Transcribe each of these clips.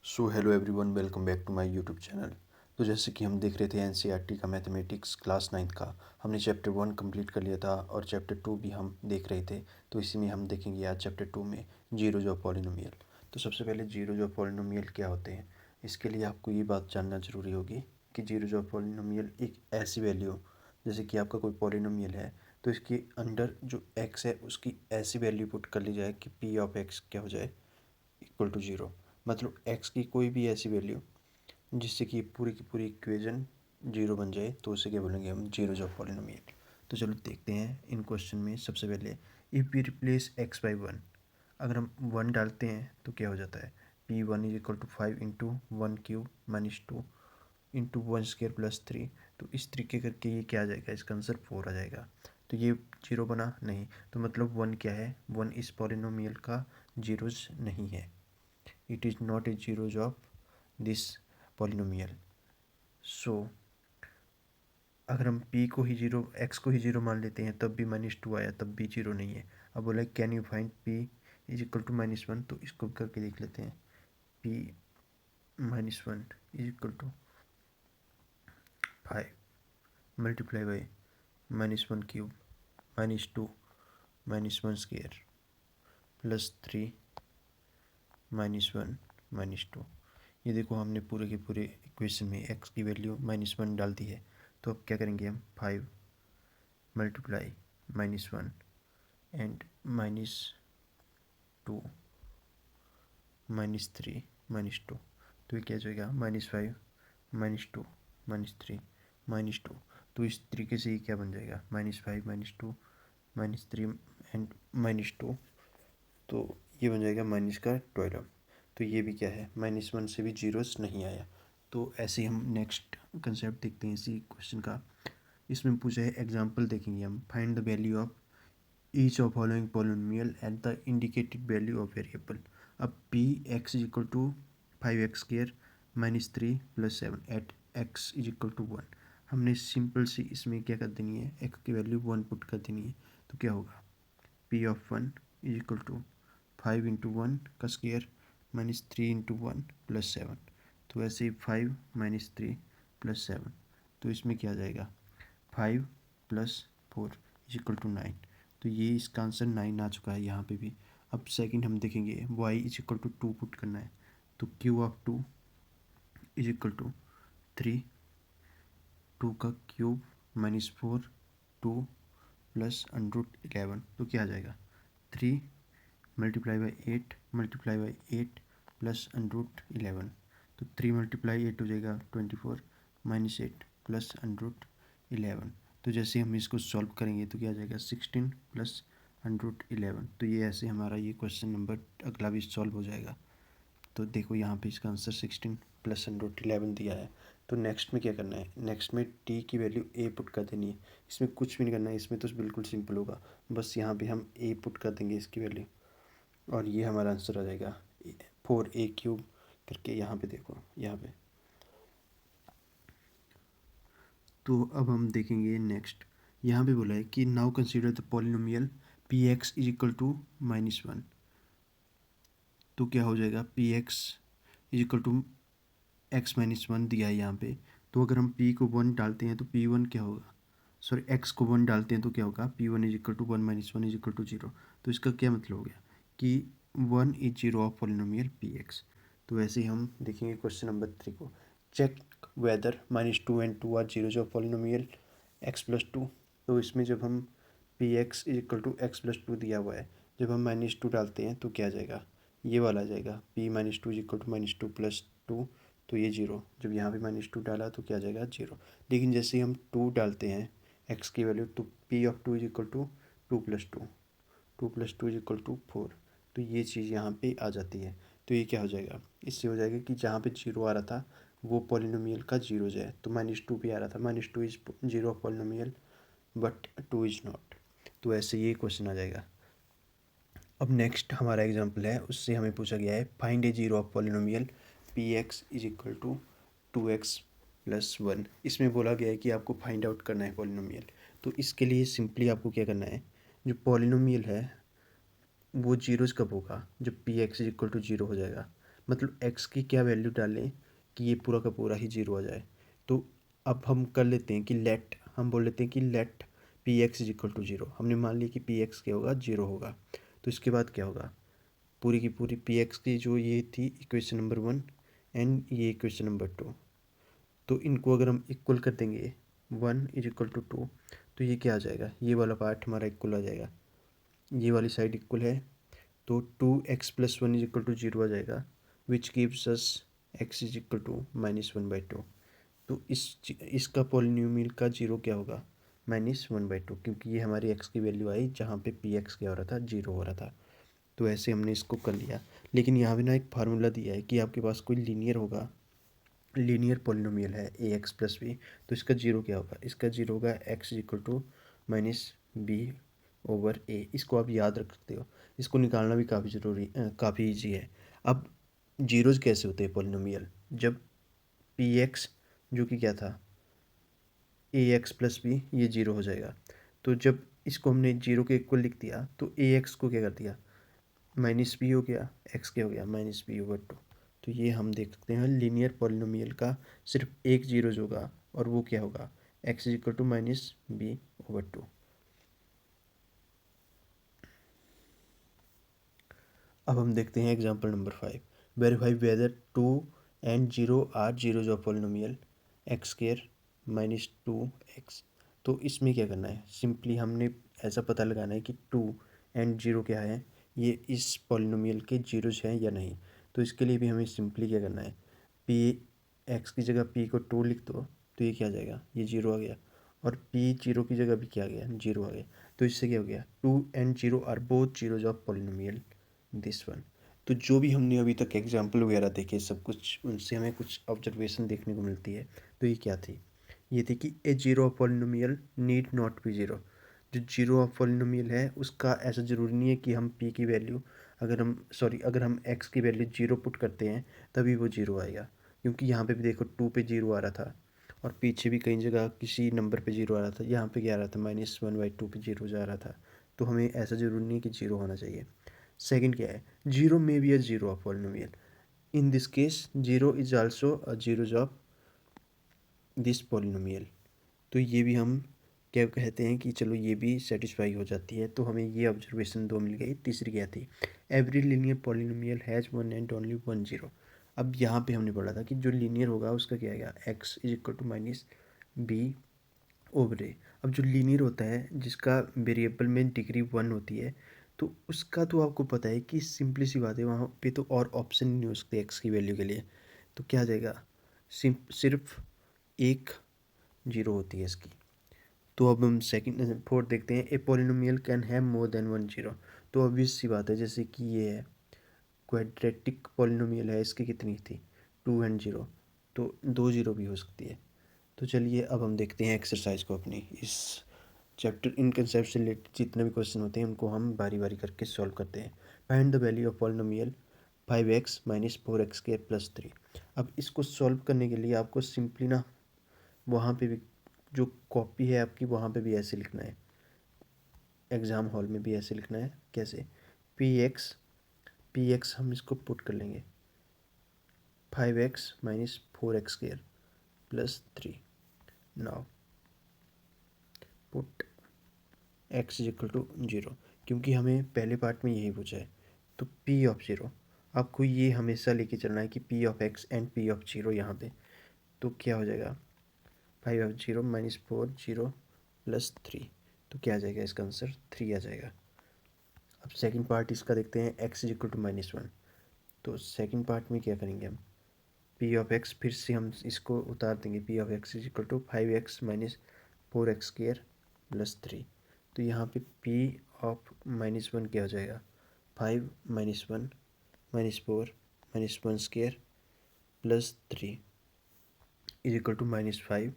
So hello everyone, welcome back to my YouTube channel. तो जैसे कि हम देख रहे थे एनसीईआरटी का मैथमेटिक्स क्लास 9th का, हमने चैप्टर 1 कंप्लीट कर लिया था और चैप्टर 2 भी हम देख रहे थे। तो इसी में हम देखेंगे आज चैप्टर 2 में जीरोज ऑफ पॉलिनोमियल। तो सबसे पहले जीरोज ऑफ पॉलिनोमियल क्या होते हैं, इसके लिए आपको ये बात जानना ज़रूरी होगी कि जीरोज ऑफ पॉलिनोमियल एक ऐसी वैल्यू, जैसे कि आपका कोई पॉलिनोमियल है तो इसके अंडर जो एक्स है उसकी ऐसी वैल्यू पुट कर ली जाए कि पी ऑफ एक्स क्या हो जाए, इक्वल टू ज़ीरो। मतलब एक्स की कोई भी ऐसी वैल्यू जिससे कि पूरी की पूरी इक्वेशन जीरो बन जाए, तो उसे क्या बोलेंगे हम, जीरोज ऑफ पॉलिनोमियल। तो चलो देखते हैं इन क्वेश्चन में। सबसे पहले if we replace x by one, अगर हम वन डालते हैं तो क्या हो जाता है, p one is equal to 5 into one cube minus two into one square plus three. तो इस तरीके करके ये क्या आ जाएगा, इसका आंसर 4 आ जाएगा। तो ये जीरो बना नहीं, तो मतलब वन क्या है, वन इस पॉलिनोमियल का जीरोज नहीं है। It is not a zeros of this polynomial. So अगर हम p को ही जीरो, x को ही जीरो मान लेते हैं तब भी -2 आया, तब भी जीरो नहीं है। अब बोला can you find p is equal to -1, तो इसको करके देख लेते हैं। p -1 is equal to 5 multiply by -1 cube -2 -1 square plus 3 -1 -2। ये देखो हमने पूरे के पूरे इक्वेशन में x की वैल्यू -1 डाल दी है। तो अब क्या करेंगे हम, 5 मल्टीप्लाई -1 एंड -2 -3 -2। तो ये क्या जाएगा, -5 -2 -3 -2। तो इस तरीके से ये क्या बन जाएगा, -5 -2 -3 एंड -2। तो ये बन जाएगा -12। तो ये भी क्या है, -1 से भी जीरोस नहीं आया। तो ऐसे हम नेक्स्ट कंसेप्ट देखते हैं इसी क्वेश्चन का। इसमें पूछा है, एग्जांपल देखेंगे हम, find the value of each of following polynomial at the indicated value of variable. अब p x is equal to 5x square -3 + 7 at x is equal to 1। हमने सिंपल सी इसमें क्या कर देनी है, एक्स की वैल्यू 1 पुट कर देनी है। तो क्या होगा, p of 1 is equal to 5 into 1 का स्क्र -3 इंटू 1 + 7। तो ऐसे ही 5 -3 + 7, तो इसमें क्या आ जाएगा, 5 + 4 इज इक्वल टू 9। तो ये इसका आंसर 9 आ चुका है यहाँ पे भी। अब सेकंड हम देखेंगे, y is equal to 2 put करना है। तो q of 2 is equal to 3, 2 का क्यूब -4 2 + √11। तो क्या आ जाएगा, 3 मल्टीप्लाई बाई 8 मल्टीप्लाई बाई 8 + √11। तो 3 मल्टीप्लाई 8 हो जाएगा 24 -8 + √11। तो जैसे हम इसको सॉल्व करेंगे तो क्या आ जाएगा, 16 + √11। तो ये ऐसे हमारा ये क्वेश्चन नंबर अगला भी सॉल्व हो जाएगा। तो देखो यहाँ पे इसका आंसर 16 + √11 दिया है। तो नेक्स्ट में क्या करना है, नेक्स्ट में t की वैल्यू a पुट कर देनी है। इसमें कुछ भी नहीं करना है, इसमें तो बिल्कुल सिंपल होगा। बस यहाँ पे हम a पुट कर देंगे इसकी वैल्यू, और ये हमारा आंसर आ जाएगा 4a³ करके। यहाँ पे देखो, यहाँ पे। तो अब हम देखेंगे नेक्स्ट, यहाँ पे बोला है कि now consider the polynomial px is equal to -1। तो क्या हो जाएगा, px is equal to x-1 दिया है यहाँ पे। तो अगर हम p को 1 डालते हैं तो p1 क्या होगा, सॉरी x को 1 डालते हैं तो क्या होगा, p1 is equal to 1 - 1 is equal to 0। तो इसका क्या मतलब हो गया कि 1 is zero of polynomial px। तो ऐसे ही हम देखेंगे क्वेश्चन नंबर 3 को। Check whether -2 and 2 are zeros of polynomial x+2। तो इसमें जब हम px is equal to x+2 दिया हुआ है, जब हम -2 डालते हैं तो क्या आ जाएगा, ये वाला आ जाएगा, p - 2 इज इक्वल टू -2 + 2। तो ये जीरो, जब यहाँ पे -2 डाला तो क्या आ जाएगा, जीरो। लेकिन जैसे ही हम 2 डालते हैं x की वैल्यू, तो p of 2 is equal to 2 + 2, 2 + 2 is equal to 4। तो ये चीज़ यहाँ पे आ जाती है। तो ये क्या हो जाएगा, इससे हो जाएगा कि जहाँ पे जीरो आ रहा था वो पॉलिनोमियल का जीरो है। तो -2 पे आ रहा था, -2 is zero of polynomial but 2 is not. तो ऐसे ये क्वेश्चन आ जाएगा। अब नेक्स्ट हमारा एग्जांपल है, उससे हमें पूछा गया है, find a zero of polynomial px is equal to 2x + 1। इसमें बोला गया है कि आपको फाइंड आउट करना है पॉलिनोमियल। तो इसके लिए सिंपली आपको क्या करना है, जो पॉलिनोमियल है वो जीरोज कब होगा, जब px इज इक्वल टू 0 हो जाएगा। मतलब x की क्या वैल्यू डालें कि ये पूरा का पूरा ही जीरो आ जाए। तो अब हम कर लेते हैं कि हम बोल लेते हैं कि let p x is equal to zero. हमने मान लिया कि पी एक्स क्या होगा, जीरो होगा। तो इसके बाद क्या होगा, पूरी की पूरी पी एक्स की जो ये थी इक्वेशन नंबर 1 एंड ये इक्वेशन नंबर 2, तो इनको अगर हम इक्वल कर देंगे 1 इज इक्वल टू 2, तो ये क्या आ जाएगा, ये वाला पार्ट हमारा इक्वल आ जाएगा, ये वाली साइड इक्वल है। तो 2x+1 is equal to zero आ जाएगा, which gives us x is equal to -1/2। तो इसका पॉलिनोमियल का जीरो क्या होगा, -1/2, क्योंकि ये हमारी x की वैल्यू आई जहाँ पे पी एक्स क्या हो रहा था, जीरो हो रहा था। तो ऐसे हमने इसको कर लिया। लेकिन यहाँ पे ना एक फार्मूला दिया है कि आपके पास कोई लीनियर होगा, लीनियर पॉलिनोमियल है ax+b, तो इसका जीरो क्या होगा, इसका जीरो होगा x is equal to -b/a। इसको आप याद रख सकते हो, इसको निकालना भी काफ़ी ईजी है। अब जीरोज कैसे होते हैं पॉलिनोमियल, जब पी एक्स जो कि क्या था ax+b, ये जीरो हो जाएगा। तो जब इसको हमने जीरो के इक्वल लिख दिया तो ax को क्या कर दिया, -b हो गया, x क्या हो गया, -b/2। तो ये हम देख सकते हैं लीनियर पॉलिनोमियल का सिर्फ एक जीरो होगा, और वो क्या होगा, x is equal to -b/2। अब हम देखते हैं example number 5। Verify whether 2 and 0 are zeros of polynomial x² -2x। तो इसमें क्या करना है, सिंपली हमने ऐसा पता लगाना है कि 2 एंड 0 क्या है, ये इस पॉलिनोमियल के जीरोज हैं या नहीं। तो इसके लिए भी हमें सिंपली क्या करना है, पी एक्स की जगह p को 2 लिख दो, तो ये क्या आ जाएगा, ये जीरो आ गया। और p जीरो की जगह भी क्या आ गया, जीरो आ गया। तो इससे क्या हो गया, 2 and 0 are both zeros of polynomial this one. तो जो भी हमने अभी तक एग्जाम्पल वगैरह देखे सब कुछ, उनसे हमें कुछ ऑब्जर्वेशन देखने को मिलती है। तो ये क्या थी, ये थी कि a zero of polynomial need not be zero. जो जीरो ऑफ पॉलिनोमियल है उसका ऐसा ज़रूरी नहीं है कि हम पी की वैल्यू, अगर हम एक्स की वैल्यू जीरो पुट करते हैं तभी वो जीरो आएगा। क्योंकि यहाँ पे भी देखो 2 पे जीरो आ रहा था, और पीछे भी कई जगह किसी नंबर पे जीरो आ रहा था, यहाँ पे क्या आ रहा था, -1/2 पे जीरो जा रहा था। तो हमें ऐसा ज़रूरी नहीं है कि जीरो होना चाहिए। सेकंड क्या है, जीरो में be a zero of polynomial, in this case zero is also a zeros of this polynomial. तो ये भी हम क्या कहते हैं कि चलो ये भी सेटिस्फाई हो जाती है। तो हमें ये ऑब्जर्वेशन दो मिल गई। तीसरी क्या थी, every linear polynomial has one and only one zero. अब यहाँ पे हमने बोला था कि जो लीनियर होगा उसका क्या आएगा, x is equal to -b/a। अब जो लीनियर होता है जिसका वेरिएबल में डिग्री 1 होती है, तो उसका तो आपको पता है कि सिंपली सी बात है, वहाँ पे तो और ऑप्शन नहीं हो सकते x की वैल्यू के लिए। तो क्या आ जाएगा, सिर्फ एक जीरो होती है इसकी। तो अब हम सेकंड फोर्थ देखते हैं, a polynomial can have more than one zero. तो ऑब्वियस सी बात है, जैसे कि ये है क्वाड्रेटिक पॉलिनोमियल है, इसकी कितनी थी, 2 एंड 0, तो दो जीरो भी हो सकती है। तो चलिए अब हम देखते हैं एक्सरसाइज को अपनी। इस चैप्टर इन कंसेप्ट से रिलेटेड जितने भी क्वेश्चन होते हैं उनको हम बारी बारी करके सॉल्व करते हैं। Find the value of polynomial 5x -4x² + 3। अब इसको सॉल्व करने के लिए आपको सिंपली ना वहाँ पे भी जो कॉपी है आपकी वहाँ पे भी ऐसे लिखना है, एग्ज़ाम हॉल में भी ऐसे लिखना है। कैसे, पी एक्स हम इसको पुट कर लेंगे 5x -4x² + 3। Now put x is equal to 0, क्योंकि हमें पहले पार्ट में यही पूछा है। तो p ऑफ 0, आपको ये हमेशा लेके चलना है कि p of x and p of 0 यहाँ पे। तो क्या हो जाएगा, 5 ऑफ 0 -4 0 + 3। तो क्या आ जाएगा, इसका आंसर 3 आ जाएगा। अब सेकंड पार्ट इसका देखते हैं, x इज इक्वल टू -1। तो सेकंड पार्ट में क्या करेंगे हम, पी ऑफ एक्स फिर से हम इसको उतार देंगे, p of x is equal to 5x -4x² + 3। तो यहाँ पे पी ऑफ -1 क्या हो जाएगा, 5 -1 -4 -1² + 3 इज इक्वल टू -5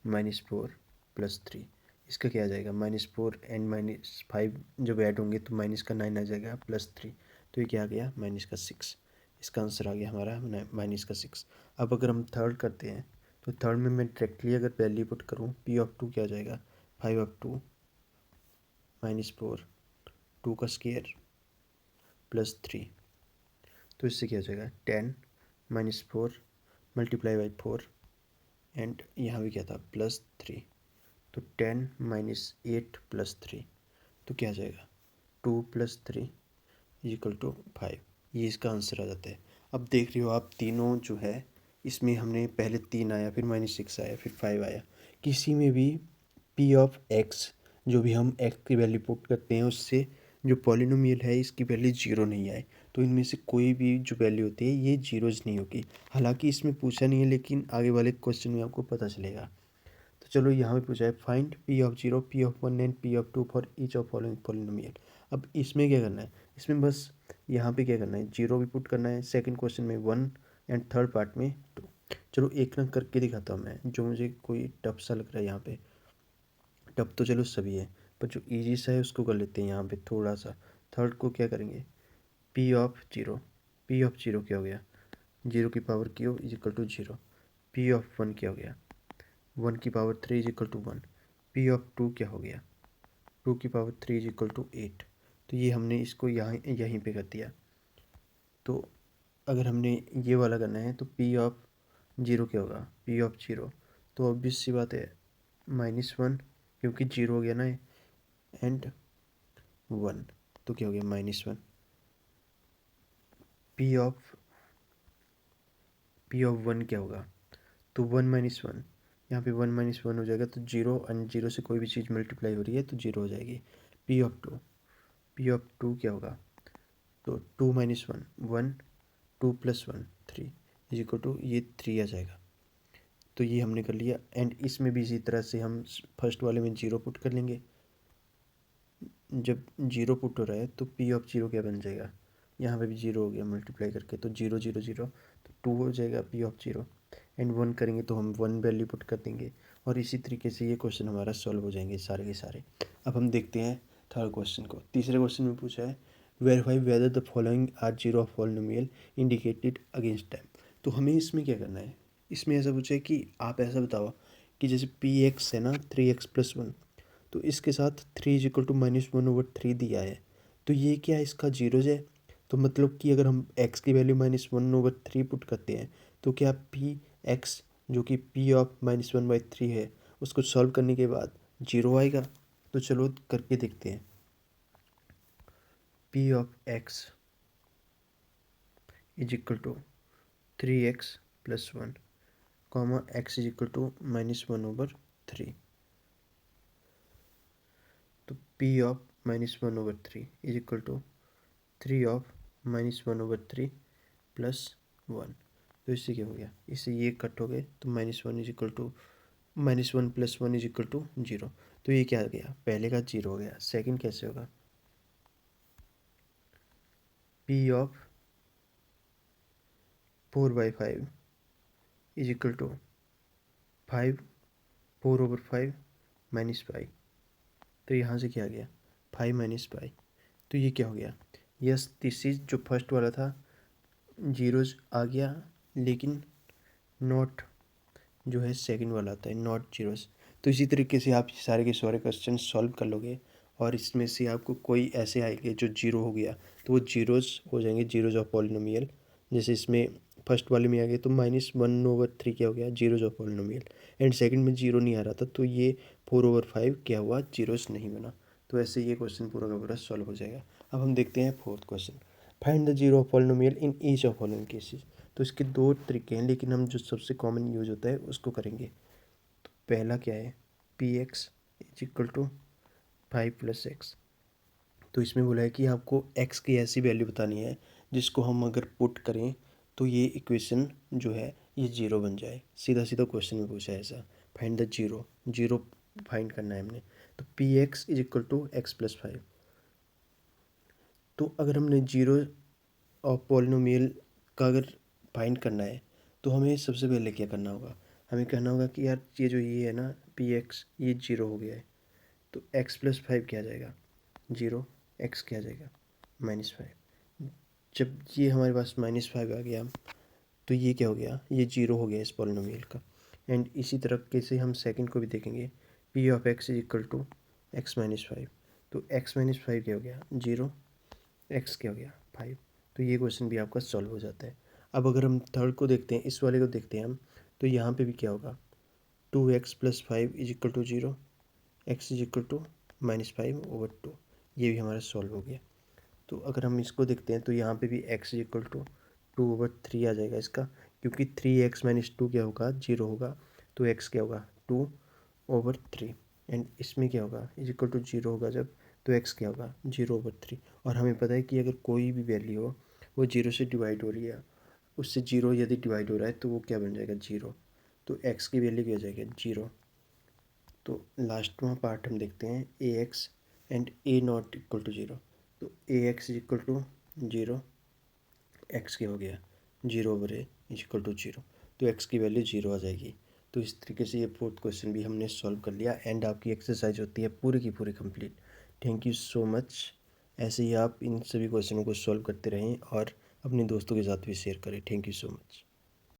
-4 + 3। इसका क्या आ जाएगा, -4 एंड -5 जब ऐड होंगे तो माइनस का 9 आ जाएगा +3। तो ये क्या आ गया, -6। इसका आंसर आ गया हमारा -6। अब अगर हम थर्ड करते हैं, तो थर्ड में मैं डायरेक्टली अगर वैल्यू पुट करूँ, पी ऑफ 2 क्या आ जाएगा, 5/2 -4 2 का स्क्वायर + 3। तो इससे क्या हो जाएगा 10 माइनस 4 मल्टीप्लाई बाई 4 एंड यहाँ भी क्या था +3, तो 10 माइनस 8 +3, तो क्या आ जाएगा 2 + 3 = 5। ये इसका आंसर आ जाता है। अब देख रहे हो आप तीनों जो है इसमें हमने पहले 3 आया, फिर -6 आया, फिर 5 आया। किसी में भी p ऑफ x जो भी हम x की वैल्यू पुट करते हैं उससे जो पॉलिनोमियल है इसकी वैल्यू 0 नहीं आए, तो इनमें से कोई भी जो वैल्यू होती है ये जीरोज नहीं होगी। हालांकि इसमें पूछा नहीं है लेकिन आगे वाले क्वेश्चन में आपको पता चलेगा। तो चलो यहाँ पे पूछा है find p of 0, p of 1 and p of 2 for each of following polynomial. अब इसमें क्या करना है, इसमें बस यहाँ पे क्या करना है 0 भी पुट करना है, सेकंड क्वेश्चन में 1 एंड थर्ड पार्ट में 2। चलो एक ना करके दिखाता हूँ मैं, जो मुझे कोई टफ सा लग रहा है यहाँ पे। टफ तो चलो सभी है पर जो इजी सा है उसको कर लेते हैं यहाँ पे थोड़ा सा। थर्ड को क्या करेंगे p ऑफ 0, p ऑफ 0 क्या हो गया 0 की पावर क्यू = 0। p ऑफ 1 क्या हो गया 1 की पावर 3 = 1। p ऑफ 2 क्या हो गया 2 की पावर 3 = 8। तो ये हमने इसको यहाँ यहीं पे कर दिया। तो अगर हमने ये वाला करना है तो p ऑफ 0 क्या होगा p ऑफ 0, तो ऑब्वियस सी बात है -1 क्योंकि 0 हो गया ना एंड 1, तो क्या हो गया -1। p ऑफ 1 क्या होगा तो 1 - 1, यहाँ पे 1 - 1 हो जाएगा तो 0 एंड 0 से कोई भी चीज़ मल्टीप्लाई हो रही है तो 0 हो जाएगी। p ऑफ 2, क्या होगा तो 2 - 1 1, 2 + 1 3 = ये 3 आ जाएगा। तो ये हमने कर लिया एंड इसमें भी इसी तरह से हम फर्स्ट वाले में 0 पुट कर लेंगे। जब 0 पुट हो रहा है तो p ऑफ 0 क्या बन जाएगा, यहाँ पे भी 0 हो गया मल्टीप्लाई करके तो 0 0 0, तो 2 हो जाएगा p ऑफ 0 एंड 1 करेंगे तो हम 1 वैल्यू पुट कर देंगे और इसी तरीके से ये क्वेश्चन हमारा सॉल्व हो जाएंगे सारे के सारे। अब हम देखते हैं थर्ड क्वेश्चन को। तीसरे क्वेश्चन में पूछा है verify whether the following are 0 of polynomial indicated against time. तो हमें इसमें क्या करना है, इसमें ऐसा पूछा है कि आप ऐसा बताओ कि जैसे px है ना 3x + 1, तो इसके साथ 3 = -1/3 दिया है, तो ये क्या है इसका जीरोज है। तो मतलब कि अगर हम x की वैल्यू -1/3 पुट करते हैं तो क्या पी एक्स जो कि p ऑफ -1/3 है उसको सॉल्व करने के बाद 0 आएगा। तो चलो करके देखते हैं। p of x = 3x + 1, x = -1/3। तो p ऑफ -1/3 = 3 ऑफ -1/3 + 1। तो इससे क्या हो गया, इससे ये कट हो गए तो -1 = -1 + 1 = 0। तो ये क्या आ गया पहले का 0 हो गया। सेकंड कैसे होगा p ऑफ 4/5 = 5 4/5 -5। तो यहाँ से क्या आ गया 5 - 5, तो ये क्या हो गया यस दिस इज जो फर्स्ट वाला था जीरोज आ गया लेकिन नॉट जो है सेकंड वाला आता है नॉट जीरोस। तो इसी तरीके से आप सारे के सारे क्वेश्चन सॉल्व कर लोगे और इसमें से आपको कोई ऐसे आएंगे जो जीरो हो गया तो वो जीरोस हो जाएंगे, जीरोज ऑफ पॉलिनोमियल। जैसे इसमें फर्स्ट वाले में आ गए तो -1/3 क्या हो गया zeros of polynomial and second में जीरो नहीं आ रहा था तो ये 4/5 क्या हुआ जीरोस नहीं बना। तो ऐसे ये क्वेश्चन पूरा का पूरा सॉल्व हो जाएगा। अब हम देखते हैं fourth question, find the zero of polynomial in each of following cases. तो इसके दो तरीके हैं लेकिन हम जो सबसे कॉमन यूज होता है उसको करेंगे। तो पहला क्या है px = 5 + x। तो इसमें बोला है कि आपको x की ऐसी वैल्यू बतानी है जिसको हम अगर पुट करें तो ये इक्वेशन जो है ये 0 बन जाए। सीधा सीधा क्वेश्चन में पूछा है ऐसा, फाइंड द जीरो फाइंड करना है हमने। तो px = x + 5। तो अगर हमने जीरो ऑफ पॉलिनोमियल का अगर फाइंड करना है तो हमें सबसे पहले क्या करना होगा, हमें कहना होगा कि यार ये जो ये है ना px ये 0 हो गया है तो x + 5 क्या आ जाएगा 0, x क्या आ जाएगा -5। जब ये हमारे पास -5 आ गया तो ये क्या हो गया ये 0 हो गया इस पॉलिनोमियल का। एंड इसी तरह से हम सेकंड को भी देखेंगे p ऑफ x = x - 5। तो x - 5 क्या हो गया 0, x क्या हो गया 5। तो ये क्वेश्चन भी आपका सॉल्व हो जाता है। अब अगर हम थर्ड को देखते हैं, इस वाले को देखते हैं हम, तो यहाँ पे भी क्या होगा, 2x+5 is equal to 0, x is equal to -5/2, ये भी हमारा सॉल्व हो गया। तो अगर हम इसको देखते हैं तो यहाँ पे भी x इज इक्वल टू 2/3 आ जाएगा इसका, क्योंकि 3x-2 क्या होगा, 0 होगा, तो x क्या होगा 2/3, एंड इसमें क्या होगा इज इक्वल टू 0 होगा जब, तो x क्या होगा 0/3। और हमें पता है कि अगर कोई भी वैल्यू हो वो 0 से डिवाइड हो रही है, उससे 0 यदि डिवाइड हो रहा है तो वो क्या बन जाएगा 0, तो x की वैल्यू क्या हो जाएगी 0। तो लास्टवां पार्ट हम देखते हैं ax and a not equal to 0, तो ax is equal to 0, x क्या हो गया 0/a इज इक्वल टू 0, तो एक्स की वैल्यू 0 आ जाएगी। तो इस तरीके से ये फोर्थ क्वेश्चन भी हमने सॉल्व कर लिया, एंड आपकी एक्सरसाइज होती है पूरी की पूरी complete. Thank you so much. ऐसे ही आप इन सभी क्वेश्चनों को सॉल्व करते रहें और अपने दोस्तों के साथ भी शेयर करें। Thank you so much.